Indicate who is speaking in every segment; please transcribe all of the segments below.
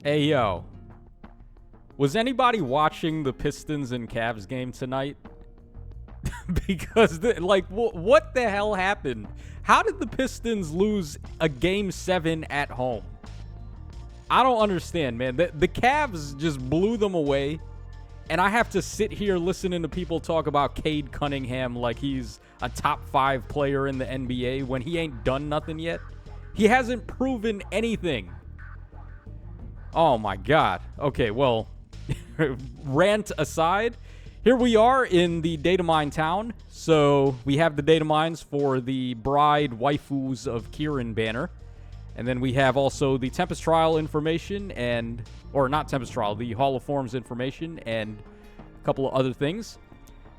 Speaker 1: Hey, yo. Was anybody watching the Pistons and Cavs game tonight? Because, what the hell happened? How did the Pistons lose a Game 7 at home? I don't understand, man. The Cavs just blew them away. And I have to sit here listening to people talk about Cade Cunningham like he's a top 5 player in the NBA when he ain't done nothing yet. He hasn't proven anything. Oh, my God. Okay, well, rant aside, here we are in the Datamine town. So we have the Datamines for the bride waifus of Kieran banner. And then we have also the Tempest trial information or not Tempest trial, the Hall of Forms information and a couple of other things.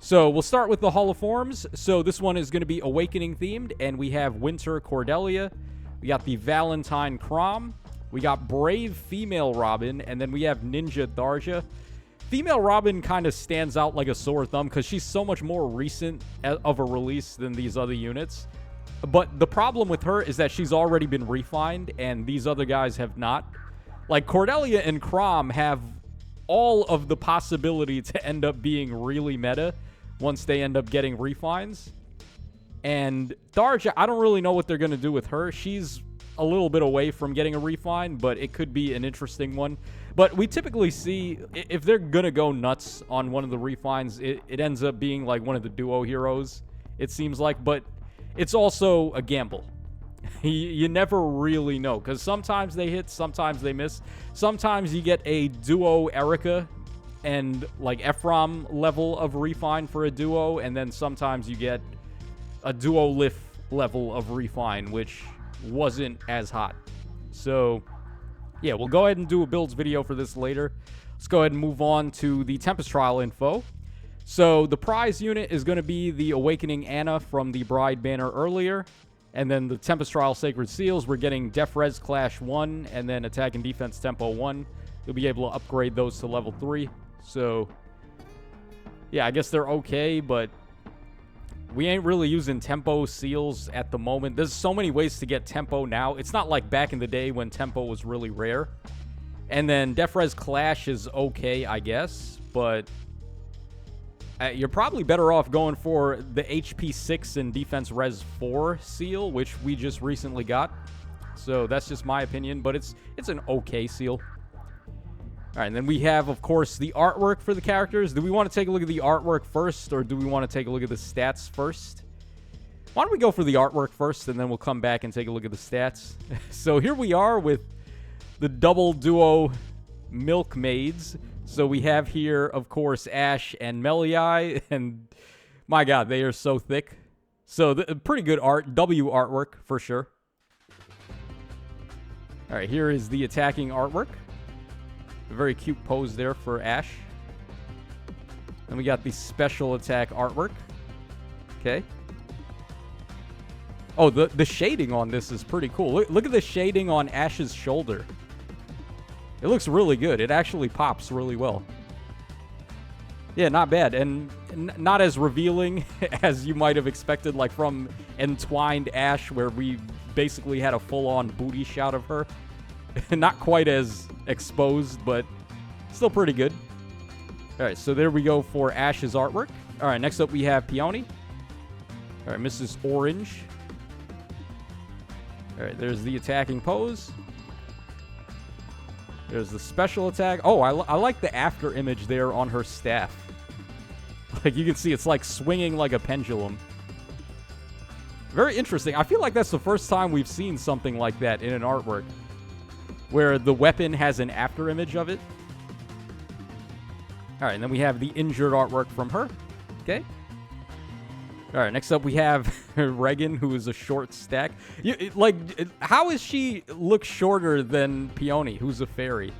Speaker 1: So we'll start with the Hall of Forms. So this one is going to be Awakening themed, and we have Winter Cordelia. We got the Valentine Crom. We got Brave Female Robin, and then we have Ninja Tharja. Female Robin kind of stands out like a sore thumb because she's so much more recent of a release than these other units. But the problem with her is that she's already been refined, and these other guys have not. Like, Cordelia and Crom have all of the possibility to end up being really meta once they end up getting refines. And Tharja, I don't really know what they're going to do with her. She's a little bit away from getting a refine, but it could be an interesting one. But we typically see, if they're going to go nuts on one of the refines, it ends up being like one of the duo heroes, it seems like. But it's also a gamble. You never really know, because sometimes they hit, sometimes they miss. Sometimes you get a duo Erica and like Ephraim level of refine for a duo, and then sometimes you get a duo Lif level of refine, which wasn't as hot. So yeah, we'll go ahead and do a builds video for this later. Let's go ahead and move on to the Tempest trial info. So the prize unit is going to be the Awakening Anna from the Bride banner earlier. And then the Tempest Trial Sacred Seals, we're getting Def Res Clash 1 and then Attack and Defense Tempo 1. You'll be able to upgrade those to level 3. So, yeah, I guess they're okay, but we ain't really using Tempo Seals at the moment. There's so many ways to get Tempo now. It's not like back in the day when Tempo was really rare. And then Def Res Clash is okay, I guess, but you're probably better off going for the HP 6 and Defense Res 4 seal, which we just recently got. So that's just my opinion, but it's an okay seal. All right, and then we have, of course, the artwork for the characters. Do we want to take a look at the artwork first, or do we want to take a look at the stats first? Why don't we go for the artwork first, and then we'll come back and take a look at the stats. So here we are with the double duo Milkmaids. So we have here, of course, Ash and Meliai, and my God, they are so thick. So pretty good art, W artwork for sure. All right, here is the attacking artwork. A very cute pose there for Ash. Then we got the special attack artwork. Okay. Oh, the shading on this is pretty cool. Look at the shading on Ash's shoulder. It looks really good. It actually pops really well. Yeah, not bad. And not as revealing as you might have expected, like from Entwined Ash, where we basically had a full-on booty shot of her. Not quite as exposed, but still pretty good. All right, so there we go for Ash's artwork. All right, next up we have Peony. All right, Mrs. Orange. All right, there's the attacking pose. There's the special attack. Oh, I like the after image there on her staff. Like, you can see it's like swinging like a pendulum. Very interesting. I feel like that's the first time we've seen something like that in an artwork, where the weapon has an after image of it. All right, and then we have the injured artwork from her. Okay. All right, next up we have Regan, who is a short stack. How is she look shorter than Peony, who's a fairy?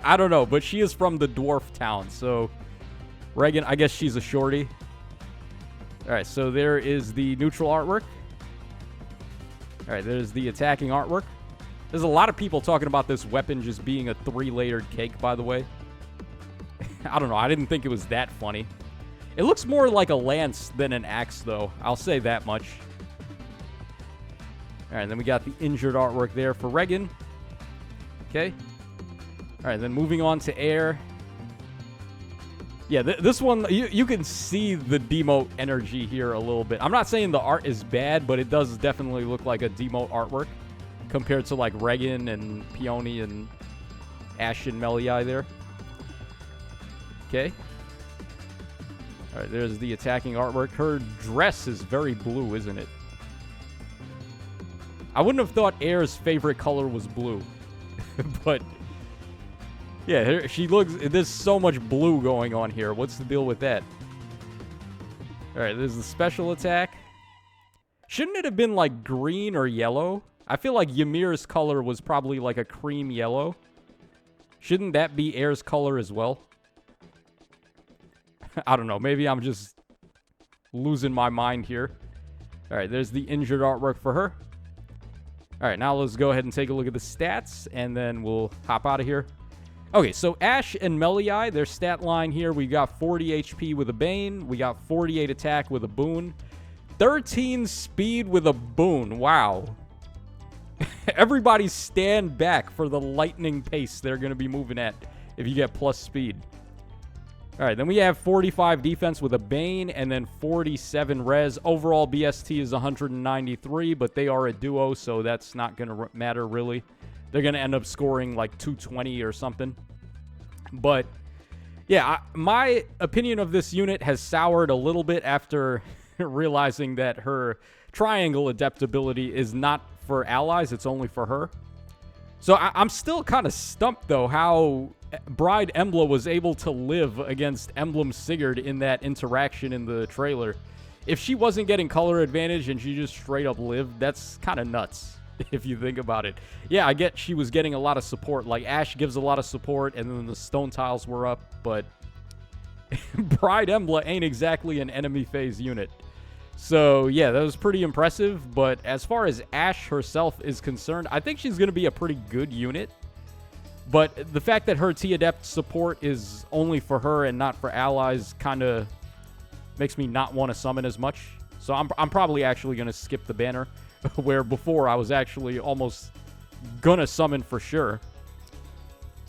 Speaker 1: I don't know, but she is from the dwarf town, so Regan, I guess she's a shorty. All right, so there is the neutral artwork. All right, there's the attacking artwork. There's a lot of people talking about this weapon just being a 3-layered cake, by the way. I don't know, I didn't think it was that funny. It looks more like a lance than an axe, though. I'll say that much. All right, and then we got the injured artwork there for Regan. Okay. All right, then moving on to air. Yeah, this one, you can see the demote energy here a little bit. I'm not saying the art is bad, but it does definitely look like a demote artwork compared to like Regan and Peony and Ash and Meliai there. Okay. All right, there's the attacking artwork. Her dress is very blue, isn't it? I wouldn't have thought Air's favorite color was blue. But yeah, she looks... There's so much blue going on here. What's the deal with that? All right, there's the special attack. Shouldn't it have been like green or yellow? I feel like Ymir's color was probably like a cream yellow. Shouldn't that be Air's color as well? I don't know. Maybe I'm just losing my mind here. All right, there's the injured artwork for her. All right, now let's go ahead and take a look at the stats, and then we'll hop out of here. Okay, so Ash and Meliai, their stat line here, we got 40 HP with a Bane. We got 48 attack with a Boon. 13 speed with a Boon. Wow. Everybody stand back for the lightning pace they're going to be moving at if you get plus speed. All right, then we have 45 defense with a Bane and then 47 res. Overall, BST is 193, but they are a duo, so that's not going to matter really. They're going to end up scoring like 220 or something. But, yeah, my opinion of this unit has soured a little bit after realizing that her triangle adaptability is not for allies. It's only for her. So I'm still kind of stumped, though, how Bride Embla was able to live against Emblem Sigurd in that interaction in the trailer. If she wasn't getting color advantage and she just straight up lived, that's kind of nuts. If you think about it. Yeah, I get she was getting a lot of support. Like, Ash gives a lot of support, and then the stone tiles were up, but Bride Embla ain't exactly an enemy phase unit. So, yeah, that was pretty impressive, but as far as Ash herself is concerned, I think she's going to be a pretty good unit. But the fact that her T-Adept support is only for her and not for allies kind of makes me not want to summon as much. So I'm probably actually going to skip the banner. Where before I was actually almost gonna summon for sure.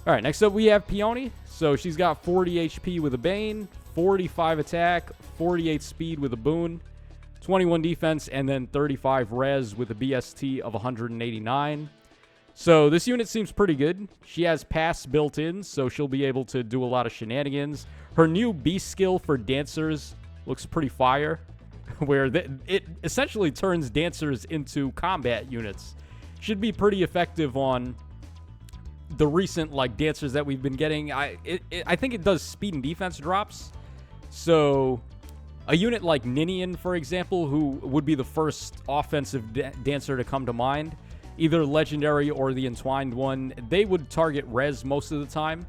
Speaker 1: Alright, next up we have Peony. So she's got 40 HP with a Bane, 45 attack, 48 speed with a Boon, 21 defense, and then 35 res with a BST of 189. So this unit seems pretty good. She has pass built in, so she'll be able to do a lot of shenanigans. Her new beast skill for dancers looks pretty fire. Where it essentially turns dancers into combat units. Should be pretty effective on the recent like dancers that we've been getting. I think it does speed and defense drops. So a unit like Ninian, for example, who would be the first offensive dancer to come to mind, either legendary or the entwined one, they would target res most of the time.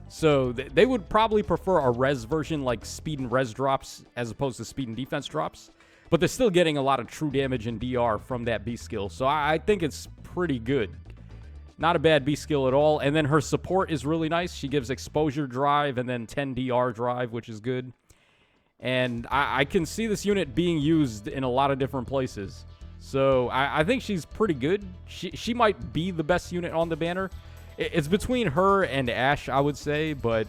Speaker 1: So they would probably prefer a res version, like speed and res drops, as opposed to speed and defense drops. But they're still getting a lot of true damage and DR from that B skill. So I think it's pretty good. Not a bad B skill at all. And then her support is really nice. She gives exposure drive and then 10 DR drive, which is good. And I can see this unit being used in a lot of different places. So I think she's pretty good. She might be the best unit on the banner. It's between her and Ash, I would say, but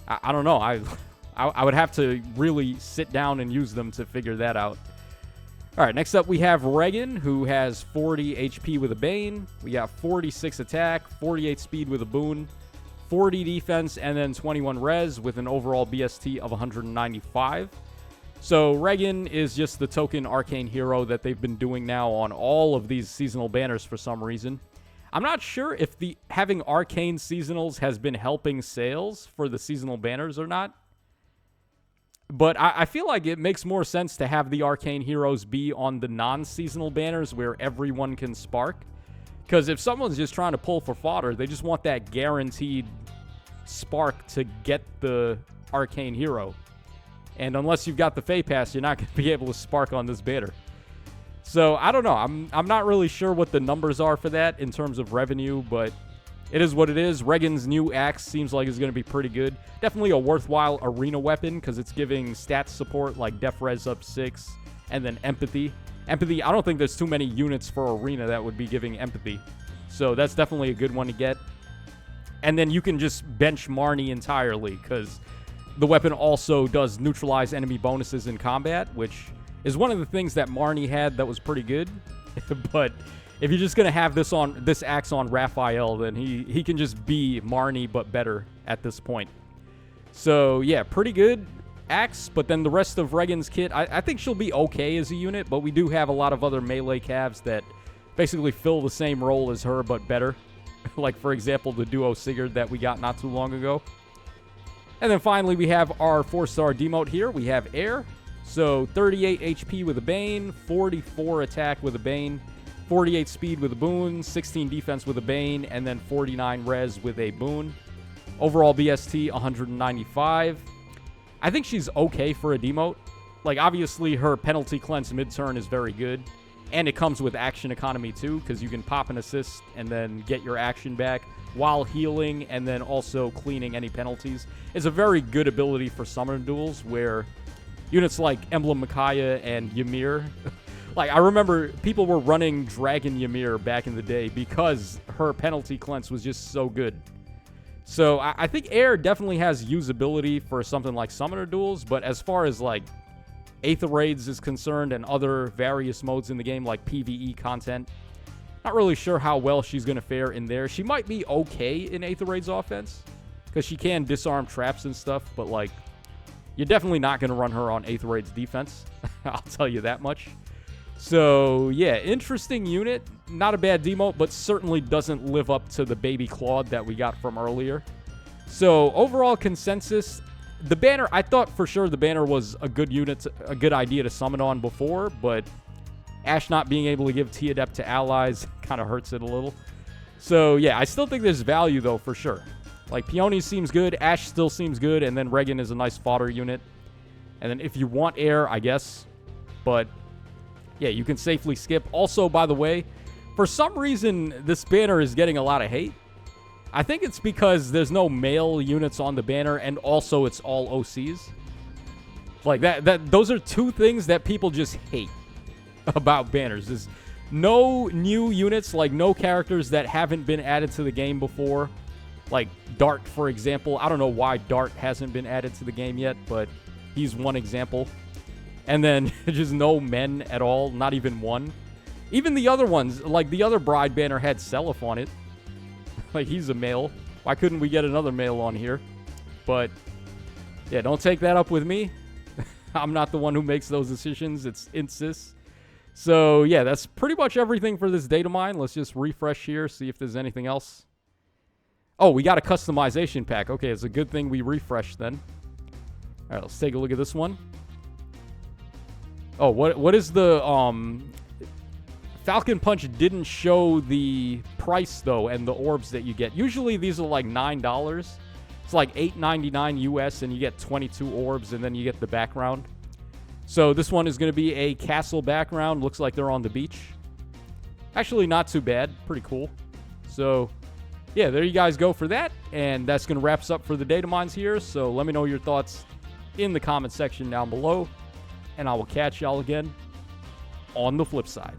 Speaker 1: I don't know. I would have to really sit down and use them to figure that out. All right, next up we have Regan, who has 40 HP with a Bane. We got 46 attack, 48 speed with a Boon, 40 defense, and then 21 res with an overall BST of 195. So Regan is just the token arcane hero that they've been doing now on all of these seasonal banners for some reason. I'm not sure if having arcane seasonals has been helping sales for the seasonal banners or not. But I feel like it makes more sense to have the arcane heroes be on the non-seasonal banners where everyone can spark. Because if someone's just trying to pull for fodder, they just want that guaranteed spark to get the arcane hero. And unless you've got the Fey Pass, you're not going to be able to spark on this banner. So, I don't know. I'm not really sure what the numbers are for that in terms of revenue, but it is what it is. Regan's new axe seems like it's going to be pretty good. Definitely a worthwhile arena weapon because it's giving stats support like def res up 6 and then empathy. Empathy, I don't think there's too many units for arena that would be giving empathy. So that's definitely a good one to get. And then you can just bench Marnie entirely, because the weapon also does neutralize enemy bonuses in combat, which is one of the things that Marnie had that was pretty good. But if you're just going to have this axe on Raphael, then he can just be Marnie, but better at this point. So, yeah, pretty good axe, but then the rest of Regan's kit, I think she'll be okay as a unit, but we do have a lot of other melee calves that basically fill the same role as her, but better. Like, for example, the Duo Sigurd that we got not too long ago. And then finally, we have our 4-star demote here. We have Air. So, 38 HP with a Bane, 44 attack with a Bane, 48 speed with a boon, 16 defense with a Bane, and then 49 res with a boon. Overall BST, 195. I think she's okay for a demote. Like, obviously, her penalty cleanse mid-turn is very good. And it comes with action economy, too, because you can pop an assist and then get your action back while healing and then also cleaning any penalties. It's a very good ability for summoner duels where units like Emblem Micaiah and Ymir, like, I remember people were running Dragon Ymir back in the day because her penalty cleanse was just so good. So I think Air definitely has usability for something like summoner duels, but as far as, like, Aether Raids is concerned and other various modes in the game like PvE content, not really sure how well she's going to fare in there. She might be okay in Aether Raids offense because she can disarm traps and stuff, but, like, you're definitely not going to run her on Aether Raids defense. I'll tell you that much. So, yeah, interesting unit. Not a bad demote, but certainly doesn't live up to the Baby Claude that we got from earlier. So, overall consensus, the banner, I thought for sure the banner was a good unit, a good idea to summon on before, but Ash not being able to give T-Adept to allies kind of hurts it a little. So, yeah, I still think there's value, though, for sure. Like, Peony seems good, Ash still seems good, and then Regan is a nice fodder unit. And then if you want Air, I guess, but yeah, you can safely skip. Also, by the way, for some reason, this banner is getting a lot of hate. I think it's because there's no male units on the banner, and also it's all OCs. Like, those are two things that people just hate about banners. Is no new units, like no characters that haven't been added to the game before. Like Dart, for example. I don't know why Dart hasn't been added to the game yet, but he's one example. And then just no men at all, not even one. Even the other ones, like the other Bride banner had Seliph on it. Like, he's a male. Why couldn't we get another male on here? But, yeah, don't take that up with me. I'm not the one who makes those decisions. It's Insys. So, yeah, that's pretty much everything for this Datamine. Let's just refresh here, see if there's anything else. Oh, we got a customization pack. Okay, it's a good thing we refreshed then. All right, let's take a look at this one. Oh, what is the Falcon Punch didn't show the price though and the orbs that you get. Usually these are like $9. It's like $8.99 US and you get 22 orbs and then you get the background. So this one is going to be a castle background. Looks like they're on the beach. Actually not too bad. Pretty cool. So yeah, there you guys go for that. And that's going to wrap us up for the Datamines here. So let me know your thoughts in the comment section down below. And I will catch y'all again on the flip side.